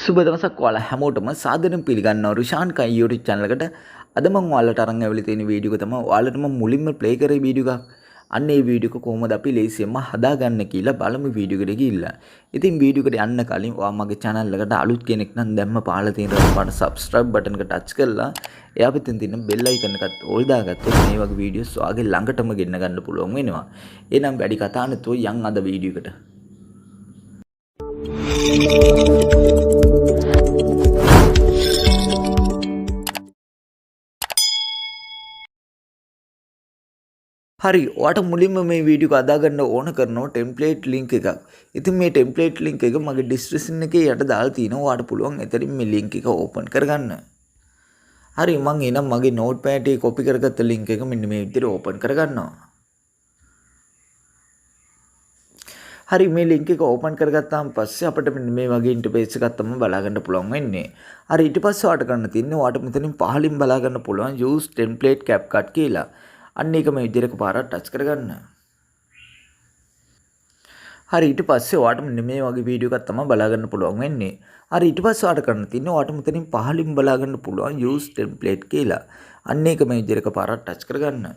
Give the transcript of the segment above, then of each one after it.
සුබ දවසක් ඔයාලා හැමෝටම සාදරයෙන් පිළිගන්නවා රුෂාන් කයි YouTube channel එකට. අද මම ඔයාලට අරන් ඇවිල්ලා තියෙන වීඩියෝ එක තමයි ඔයාලට මම මුලින්ම ප්ලේ කරේ වීඩියෝ එකක්. අන්න ඒ වීඩියෝ එක කොහොමද අපි ලේසියෙන්ම හදාගන්න කියලා බලමු වීඩියෝ එකට ගිහිල්ලා. ඉතින් වීඩියෝ එකට යන්න කලින් ඔයා මගේ channel එකට අලුත් කෙනෙක් නම් දැම්ම පහළ තියෙන රසපාට subscribe button එක touch කරලා එයා පිටින් තියෙන bell icon එකත් ඕල් දාගත්තොත් මේ වගේ වීඩියෝස් ඔයාගේ ළඟටම ගෙන්න ගන්න පුළුවන් වෙනවා. එහෙනම් වැඩි කතා නැතුව යන් අද වීඩියෝ එකට. හරි ඔයාට මුලින්ම මේ වීඩියෝ එක අදාගන්න ඕන කරනවා ටෙම්ප්ලේට් ලින්ක් එකක්. ඉතින් මේ ටෙම්ප්ලේට් ලින්ක් එක මගේ ඩිස්ක්‍රිප්ෂන් එකේ යට දාලා තිනවා. ඔයාට පුළුවන් එතනින් මේ ලින්ක් එක ඕපන් කරගන්න. හරි මම එනම් මගේ නෝට්පෑඩ් එකේ කොපි කරගත්ත ලින්ක් එක මෙන්න මේ විදිහට ඕපන් කරගන්නවා. හරි මේ ලින්ක් එක ඕපන් කරගත්තාම පස්සේ අපිට මෙන්න මේ වගේ ඉන්ටර්ෆේස් එකක් තමයි බලා ගන්න පුළුවන් වෙන්නේ. හරි ඊට පස්සේ ඔයාට කරන්න තියෙන්නේ ඔයාට මෙතනින් පහලින් බලා ගන්න පුළුවන් use template CapCut කියලා. අන්න ඒක මේ විදිහට පාරක් ටච් කරගන්න. හරි ඊට පස්සේ ඔයාට මෙන්න මේ වගේ වීඩියෝ එකක් තමයි බලා ගන්න පුළුවන් වෙන්නේ. හරි ඊට පස්සේ ඔයාට කරන්න තියෙන්නේ ඔයාට මෙතනින් පහලින් බලා ගන්න පුළුවන් use template කියලා. අන්න ඒක මේ විදිහට පාරක් ටච් කරගන්න.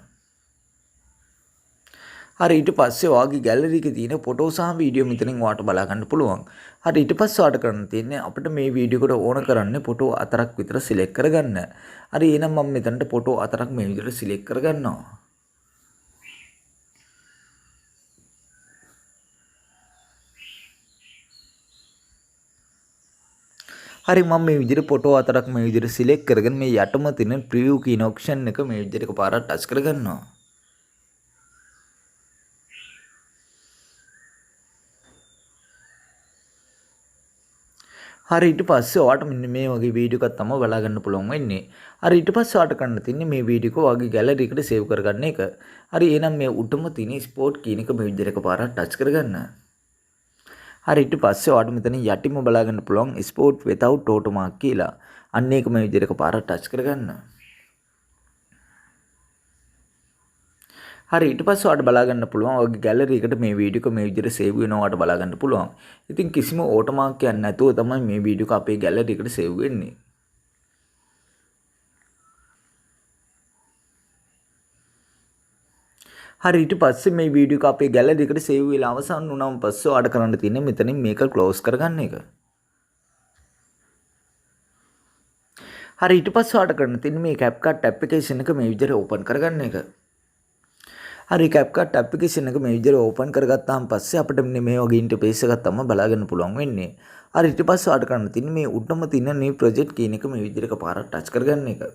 හරි ඊට පස්සේ ඔයාගේ ගැලරි එකේ තියෙන ෆොටෝ සහ වීඩියෝ මෙතනින් ඔයාට බලා ගන්න පුළුවන්. හරි ඊට පස්සේ ඔයාට කරන්න තියෙන්නේ අපිට මේ වීඩියෝ එකට ඕන කරන්නේ ෆොටෝ 4ක් විතර සිලෙක්ට් කරගන්න. හරි එහෙනම් මම මෙතනට ෆොටෝ 4ක් මේ විදිහට සිලෙක්ට් කරගන්නවා. හරි මම මේ විදිහට ෆොටෝ 4ක් මේ විදිහට සිලෙක්ට් කරගෙන මේ යටම තියෙන ප්‍රිවිව් කියන ඔප්ෂන් එක මේ විදිහට එකපාරක් ටච් කරගන්නවා. හරි ඊට පස්සේ ඔයාට මෙන්න මේ වගේ වීඩියෝ එකක් තමයි බලා ගන්න පුළුවන් වෙන්නේ. හරි ඊට පස්සේ ඔයාට කරන්න තියෙන්නේ මේ වීඩියෝ එක ඔයාගේ ගැලරි එකට සේව් කරගන්න එක. හරි එහෙනම් මේ උඩම තියෙන ස්පෝට් කියන එක මේ විදිහට එකපාරක් ටච් කරගන්න. හරි ඊට පස්සේ ඔයාට මෙතන යටිම බලා ගන්න පුළුවන් ස්පෝට් without watermark කියලා. අන්න ඒක මේ විදිහට එකපාරක් ටච් කරගන්න. හරි ඊට පස්සේ ඔයාලට බලා ගන්න පුළුවන් ඔයගේ ගැලරි එකට මේ වීඩියෝ එක මේ විදිහට සේව් වෙනවා ඔයාලට බලා ගන්න පුළුවන්. ඉතින් කිසිම ඕටෝමාර්ක් එකක් නැතුව තමයි මේ වීඩියෝ එක අපේ ගැලරි එකට සේව් වෙන්නේ. හරි ඊට පස්සේ මේ වීඩියෝ එක අපේ ගැලරි එකට සේව් වෙලා අවසන් වුණාම පස්සේ ඔයාලට කරන්න තියෙන්නේ මෙතනින් මේක ක්ලෝස් කරගන්න එක. හරි ඊට පස්සේ ඔයාලට කරන්න තියෙන්නේ මේ CapCut application එක මේ විදිහට ඕපන් කරගන්න එක. හරි CapCut application එක මේ විදිහට ඕපන් කරගත්තාම පස්සේ අපිට මේ වගේ ඉන්ටර්ෆේස් එකක් තමයි බලා ගන්න පුළුවන් වෙන්නේ. හරි ඊට පස්සේ ඔයාලට කරන්න තියෙන්නේ මේ උඩම තියෙන new project කියන එක මේ විදිහට එකපාරක් ටච් කරගන්න එක.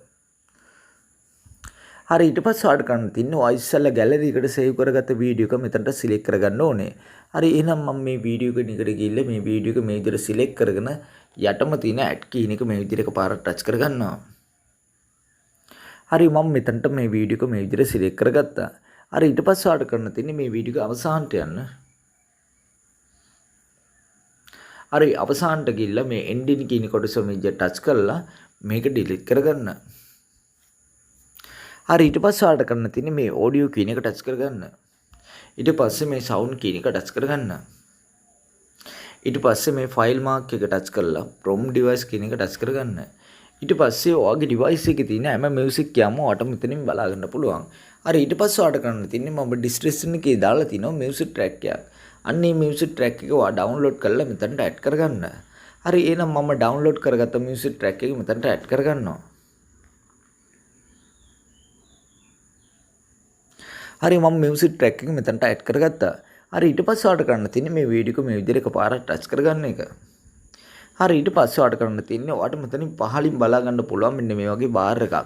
හරි ඊට පස්සේ ඔයාලට කරන්න තියෙන්නේ ඔය ඉස්සෙල්ලා ගැලරි එකට සේව් කරගත්ත වීඩියෝ එක මෙතනට සිලෙක්ට් කරගන්න ඕනේ. හරි එහෙනම් මම මේ වීඩියෝ එක නිකට ගිහිල්ලා මේ වීඩියෝ එක මේ විදිහට සිලෙක්ට් කරගෙන යටම තියෙන ඇඩ් කියන එක මේ විදිහට එකපාරක් ටච් කරගන්නවා. හරි මම මෙතනට මේ වීඩියෝ එක මේ විදිහට සිලෙක්ට් කරගත්තා. හරි ඊට පස්සේ ඔයාලට කරන්න තියෙන්නේ මේ වීඩියෝ එක අවසානට යන්න. හරි අවසානට ගිහිල්ලා මේ ending කියන කොටස මේ විදිහට ටච් කරලා මේක delete කරගන්න. හරි ඊට පස්සේ ඔයාලට කරන්න තියෙන්නේ මේ audio කියන එක ටච් කරගන්න. ඊට පස්සේ මේ sound කියන එක ටච් කරගන්න. ඊට පස්සේ මේ file mark එක ටච් කරලා from device කියන එක ටච් කරගන්න. ඊට පස්සේ ඔයාගේ device එකේ තියෙන හැම music එකම ඔයාට මෙතනින් බලා ගන්න පුළුවන්. හරි ඊට පස්සේ ඔයාලට කරන්න තියෙන්නේ මම description එකේ දාලා තිනවා music track එකක්. අන්න මේ music track එක ඔයා download කරලා මෙතනට add කරගන්න. හරි එහෙනම් මම download කරගත්ත music track එක මෙතනට add කරගන්නවා. හරි මම music track එක මෙතනට add කරගත්තා. හරි ඊට පස්සේ ඔයාලට කරන්න තියෙන්නේ මේ වීඩියෝ එක මේ විදිහට එකපාරක් ටච් කරගන්න එක. හරි ඊට පස්සේ ඔයාලට කරන්න තියෙන්නේ ඔයාට මෙතනින් පහලින් බලා ගන්න පුළුවන් මෙන්න මේ වගේ බාර් එකක්.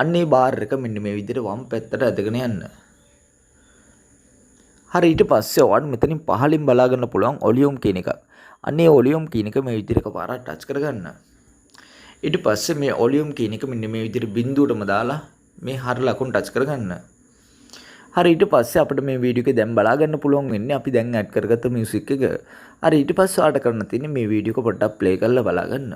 අන්න ඒ බාර් එක මෙන්න මේ විදිහට වම් පැත්තට ඇදගෙන යන්න. හරි ඊට පස්සේ ඔයාලට මෙතනින් පහලින් බලා ගන්න පුළුවන් ඔලියුම් කියන එකක්. අන්න ඒ ඔලියුම් කියන එක මේ විදිහට එකපාරක් ටච් කරගන්න. ඊට පස්සේ මේ ඔලියුම් කියන එක මෙන්න මේ විදිහට බිඳුවටම දාලා මේ හර ලකුණු ටච් කරගන්න. හරි ඊට පස්සේ අපිට මේ වීඩියෝ එක දැන් බලා ගන්න පුළුවන් වෙන්නේ අපි දැන් ඇඩ් කරගත්ත මියුසික් එක. හරි ඊට පස්සේ ඔයාලට කරන්න තියෙන්නේ මේ වීඩියෝ එක පොඩ්ඩක් ප්ලේ කරලා බලා ගන්න.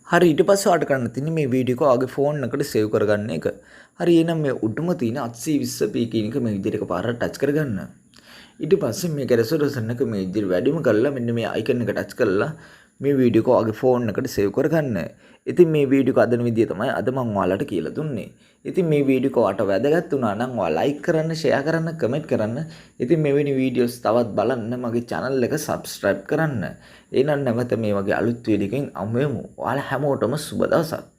හරි ඊට පස්සේ ඔයාලට කරන්න තියෙන්නේ මේ වීඩියෝ එක ඔයාගේ ෆෝන් එකට සේව් කරගන්න එක. හරි එහෙනම් මේ උඩම තියෙන 820p කියන එක මේ විදිහට එකපාරට ටච් කරගන්න. ඊට පස්සේ මේක රෙසොලූෂන් එක මේ විදිහට වැඩිම කරලා මෙන්න මේ අයිකන් එක ටච් කරලා මේ වීඩියෝ එක ඔයාගේ ෆෝන් එකට සේව් කරගන්න. ඉතින් මේ වීඩියෝ එක අදන විදිය තමයි අද මම ඔයාලට කියලා දුන්නේ. ඉතින් මේ වීඩියෝ එක ඔයාලට වැදගත් වුණා නම් ඔයා ලයික් කරන්න, ෂෙයා කරන්න, කමෙන්ට් කරන්න. ඉතින් මෙවැනි වීඩියෝස් තවත් බලන්න මගේ channel එක subscribe කරන්න. එහෙනම් නැවත මේ වගේ අලුත් වීඩියෝකින් අමු වෙමු. ඔයාලා හැමෝටම සුබ දවසක්.